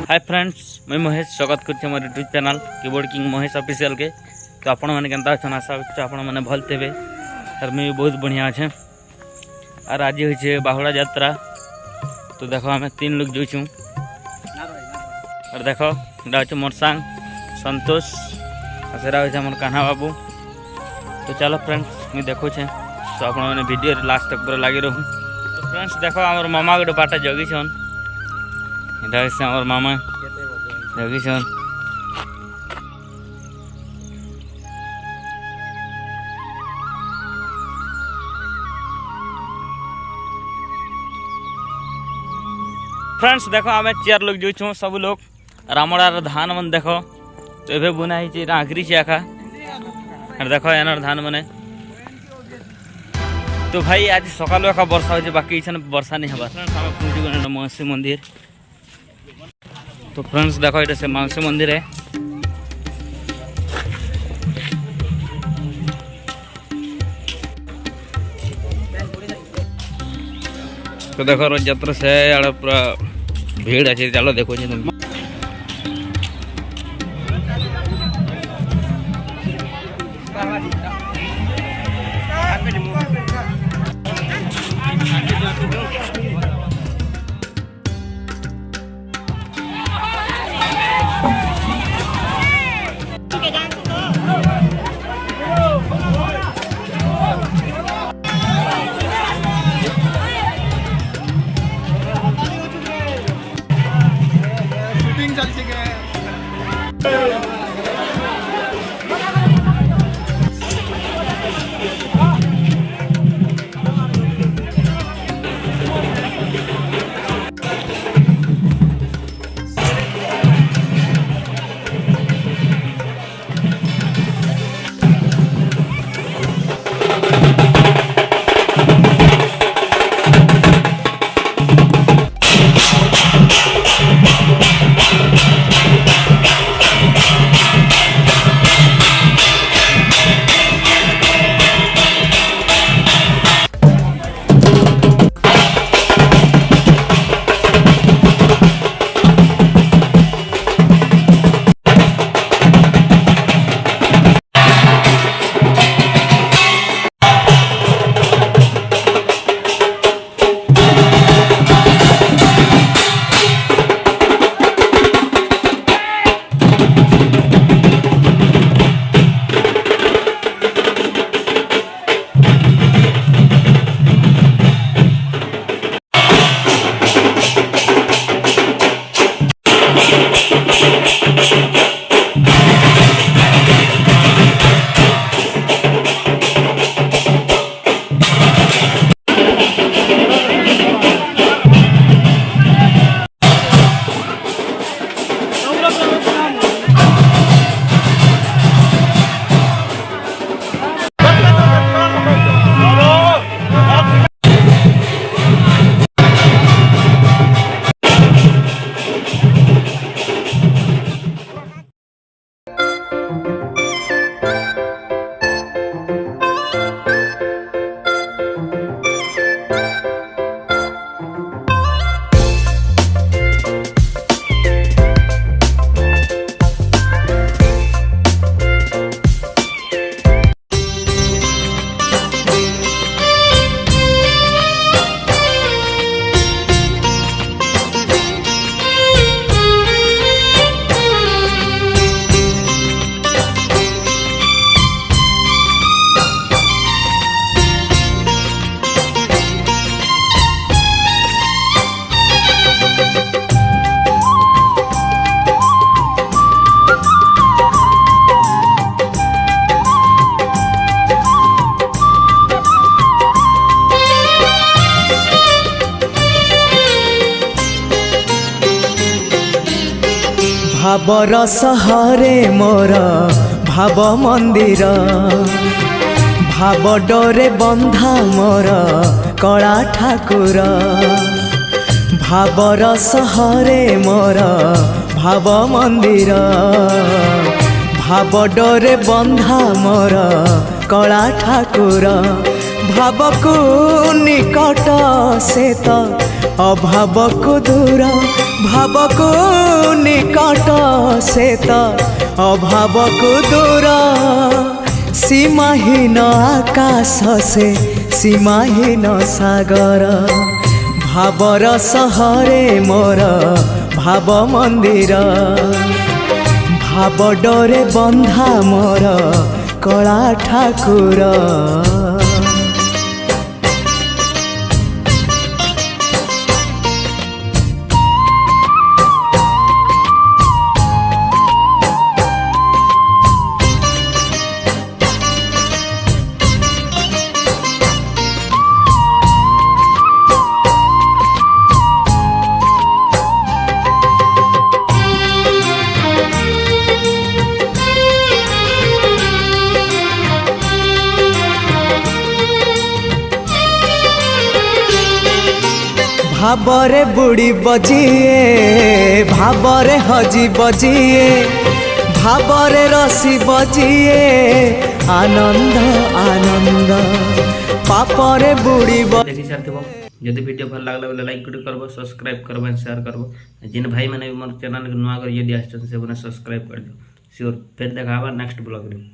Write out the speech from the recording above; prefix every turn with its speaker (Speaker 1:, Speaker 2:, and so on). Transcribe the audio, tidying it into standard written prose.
Speaker 1: Hi friends, मैं महेश स्वागत कर मोर YouTube channel keyboard king Mahesh official के। तो आपण मैंने केनता अच्छा आशा आपण मैंने भल थे और मैं भी बहुत बढ़िया अच्छे। और आज हो बाहुड़ा यात्रा। तो देखो आम 3 लोग जो और देखो इटा मोर सांग संतोष और सेरा हो मोर कान्हा बाबू। तो चलो फ्रेंड्स मुझे देखो तो आप वीडियो लास्ट तक पूरा लगे रहूँ। तो फ्रेंड्स देखो आम मामा गोटे बाटा जगिछन, इटा आम मामा जगिछन। फ्रेंड्स देखो आम 4 लोग जो छूँ सब लोग रामड़ार धान मन देखो। तो ये बुना ही आखिरी से आखा और देखो एनार धान मने। तो भाई आज सकाल एका वर्षा हो बाकी वर्षा नहीं हवा। फ्रेंड्स आम पहुँची गए मौसी मंदिर। तो फ्रेंड्स देखो ये से मौसी मंदिर है। तो देखो रथ यात्रा से पूरा भीड़ अच्छे। चलो देखो तुम
Speaker 2: भावर सहरे मोर भाव मंदिर, भाव डोरे बंधा मोर कला ठाकुर। भावर सहरे मोर भाव मंदिर, भाव डोरे बंधा मोर कला ठाकुर। भाव को निकट से तो ଅଭାବକୁ ଦୂର ଭାବକୁ ନିକଟ ସେ ତ ଅଭାବକୁ ଦୂର ସୀମାହୀନ ଆକାଶ ସେ ସୀମାହୀନ ସାଗର ଭାବର ସହରେ ମୋର ଭାବ ମନ୍ଦିର ଭାବ ଡୋରେ ବନ୍ଧା ମୋର କଳା ଠାକୁର। ଭାବରେ ବୁଡ଼ି ବଜିଏ ଭାବରେ ହଜି ବଜିଏ ଭାବରେ ରସି ବଜିଏ ଆନନ୍ଦ ଆନନ୍ଦ ପାପରେ ବୁଡ଼ିବ।
Speaker 1: देखी सारी जदि वीडियो भल लगला बोले लाइक करब सब्सक्राइब करब शेयर करब जिन भाई मैंने मोर चैनल नुआ कर यदि आछन से सब्सक्राइब कर दियो। श्योर फिर देखा नेक्स्ट ब्लॉग रे।